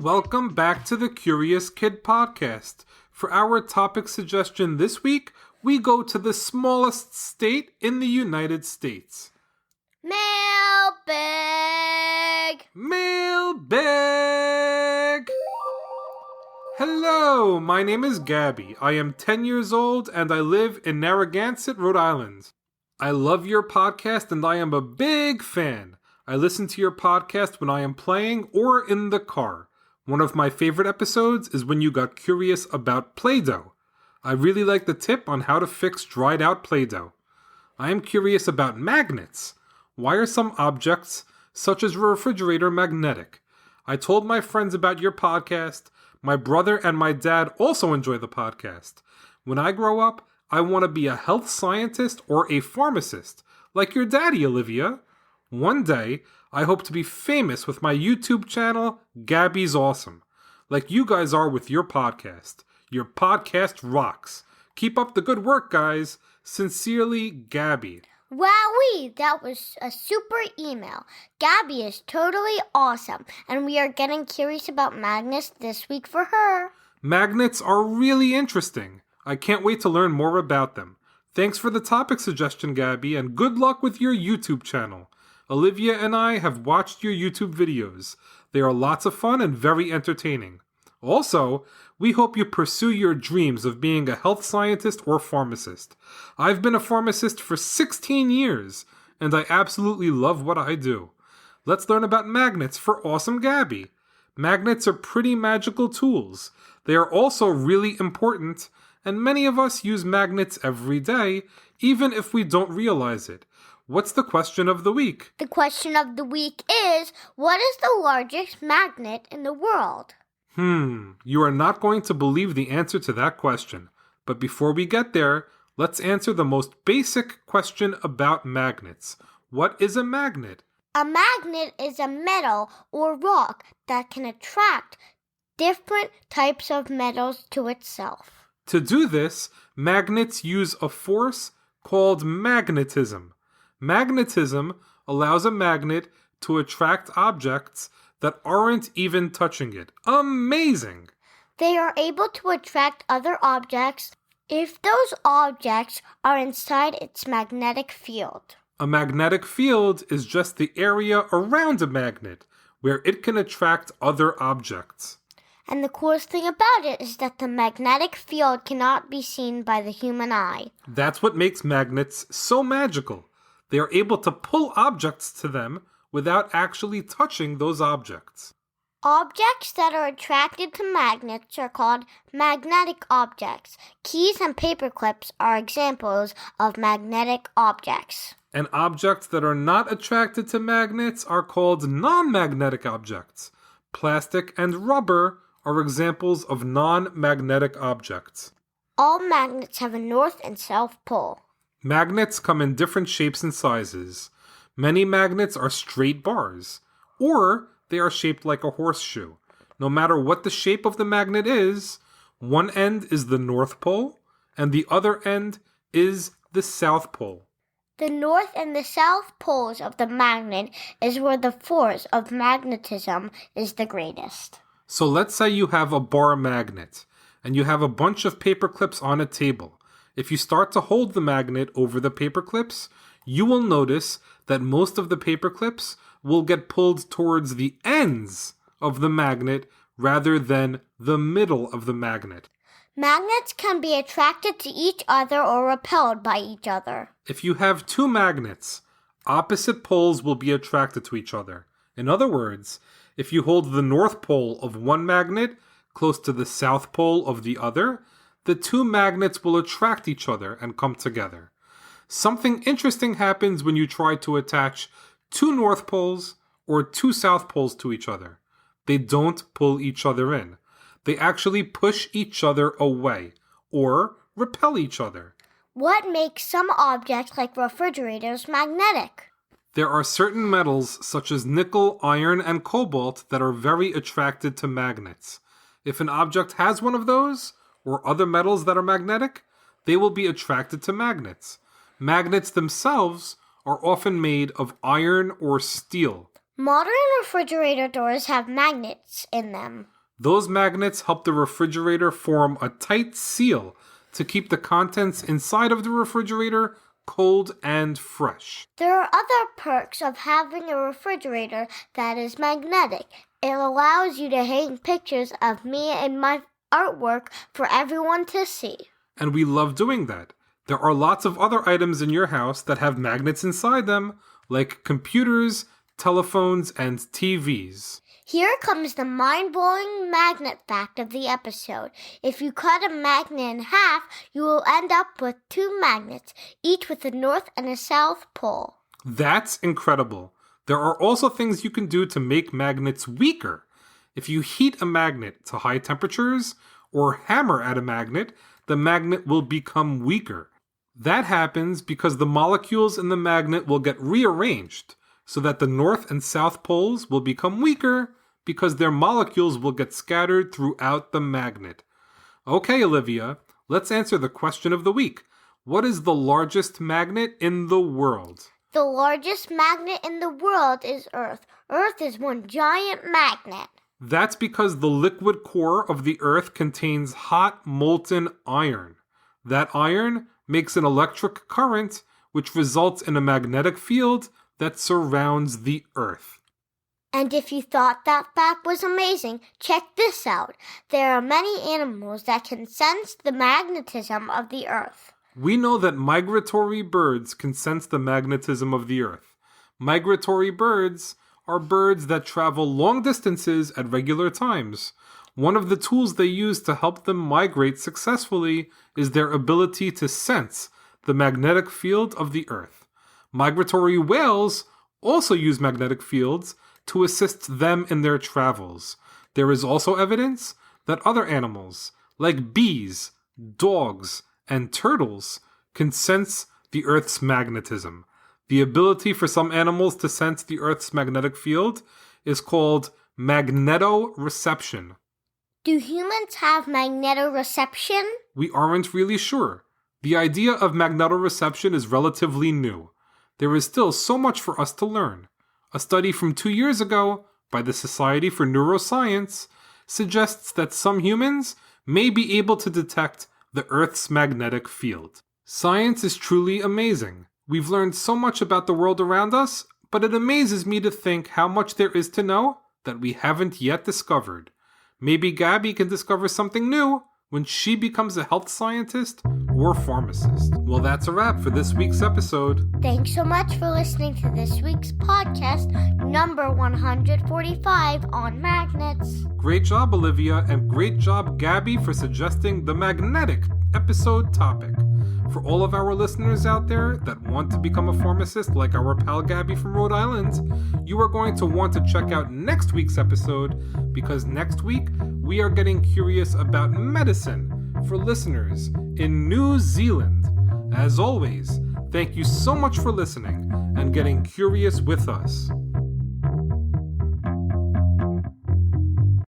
welcome back to the Curious Kid podcast. For our topic suggestion this week, we go to the smallest state in the United States. Mailbag! Mailbag! Hello, my name is Gabbie. I am 10 years old and I live in Narragansett, Rhode Island. I love your podcast and I am a big fan. I listen to your podcast when I am playing or in the car. One of my favorite episodes is when you got curious about Play-Doh. I really like the tip on how to fix dried out Play-Doh. I am curious about magnets. Why are some objects, such as a refrigerator, magnetic? I told my friends about your podcast. My brother and my dad also enjoy the podcast. When I grow up, I want to be a health scientist or a pharmacist, like your daddy, Olivia. One day, I hope to be famous with my YouTube channel, Gabbie's Awesome, like you guys are with your podcast. Your podcast rocks. Keep up the good work, guys. Sincerely, Gabbie. Wowee, that was a super email. Gabbie is totally awesome, and we are getting curious about magnets this week for her. Magnets are really interesting. I can't wait to learn more about them. Thanks for the topic suggestion, Gabbie, and good luck with your YouTube channel. Olivia and I have watched your YouTube videos. They are lots of fun and very entertaining. Also, we hope you pursue your dreams of being a health scientist or pharmacist. I've been a pharmacist for 16 years, and I absolutely love what I do. Let's learn about magnets for awesome Gabbie. Magnets are pretty magical tools. They are also really important, and many of us use magnets every day, even if we don't realize it. What's the question of the week? The question of the week is, what is the largest magnet in the world? You are not going to believe the answer to that question. But before we get there, let's answer the most basic question about magnets. What is a magnet? A magnet is a metal or rock that can attract different types of metals to itself. To do this, magnets use a force called magnetism. Magnetism allows a magnet to attract objects that aren't even touching it. Amazing! They are able to attract other objects if those objects are inside its magnetic field. A magnetic field is just the area around a magnet where it can attract other objects. And the coolest thing about it is that the magnetic field cannot be seen by the human eye. That's what makes magnets so magical. They are able to pull objects to them without actually touching those objects. Objects that are attracted to magnets are called magnetic objects. Keys and paper clips are examples of magnetic objects. And objects that are not attracted to magnets are called non-magnetic objects. Plastic and rubber are examples of non-magnetic objects. All magnets have a north and south pole. Magnets come in different shapes and sizes. Many magnets are straight bars, or they are shaped like a horseshoe. No matter what the shape of the magnet is, one end is the North Pole, and the other end is the South Pole. The north and the south poles of the magnet is where the force of magnetism is the greatest. So let's say you have a bar magnet, and you have a bunch of paper clips on a table. If you start to hold the magnet over the paper clips, you will notice that most of the paper clips will get pulled towards the ends of the magnet rather than the middle of the magnet. Magnets can be attracted to each other or repelled by each other. If you have two magnets, opposite poles will be attracted to each other. In other words, if you hold the north pole of one magnet close to the south pole of the other, the two magnets will attract each other and come together. Something interesting happens when you try to attach two north poles or two south poles to each other. They don't pull each other in. They actually push each other away or repel each other. What makes some objects like refrigerators magnetic? There are certain metals such as nickel, iron, and cobalt that are very attracted to magnets. If an object has one of those, or other metals that are magnetic, they will be attracted to magnets. Magnets themselves are often made of iron or steel. Modern refrigerator doors have magnets in them. Those magnets help the refrigerator form a tight seal to keep the contents inside of the refrigerator cold and fresh. There are other perks of having a refrigerator that is magnetic. It allows you to hang pictures of me and my artwork for everyone to see. And we love doing that. There are lots of other items in your house that have magnets inside them, like computers, telephones, and TVs. Here comes the mind-blowing magnet fact of the episode. If you cut a magnet in half, you will end up with two magnets, each with a north and a south pole. That's incredible. There are also things you can do to make magnets weaker. If you heat a magnet to high temperatures or hammer at a magnet, the magnet will become weaker. That happens because the molecules in the magnet will get rearranged so that the north and south poles will become weaker because their molecules will get scattered throughout the magnet. Okay, Olivia, let's answer the question of the week. What is the largest magnet in the world? The largest magnet in the world is Earth. Earth is one giant magnet. That's because the liquid core of the Earth contains hot molten iron. That iron makes an electric current, which results in a magnetic field that surrounds the Earth. And if you thought that fact was amazing, check this out. There are many animals that can sense the magnetism of the Earth. We know that migratory birds can sense the magnetism of the Earth. Migratory birds are birds that travel long distances at regular times. One of the tools they use to help them migrate successfully is their ability to sense the magnetic field of the Earth. Migratory whales also use magnetic fields to assist them in their travels. There is also evidence that other animals, like bees, dogs, and turtles, can sense the Earth's magnetism. The ability for some animals to sense the Earth's magnetic field is called magnetoreception. Do humans have magnetoreception? We aren't really sure. The idea of magnetoreception is relatively new. There is still so much for us to learn. A study from 2 years ago by the Society for Neuroscience suggests that some humans may be able to detect the Earth's magnetic field. Science is truly amazing. We've learned so much about the world around us, but it amazes me to think how much there is to know that we haven't yet discovered. Maybe Gabbie can discover something new when she becomes a health scientist or pharmacist. Well, that's a wrap for this week's episode. Thanks so much for listening to this week's podcast, number 145 on magnets. Great job, Olivia, and great job, Gabbie, for suggesting the magnetic episode topic. For all of our listeners out there that want to become a pharmacist like our pal Gabbie from Rhode Island, you are going to want to check out next week's episode because next week we are getting curious about medicine for listeners in New Zealand. As always, thank you so much for listening and getting curious with us.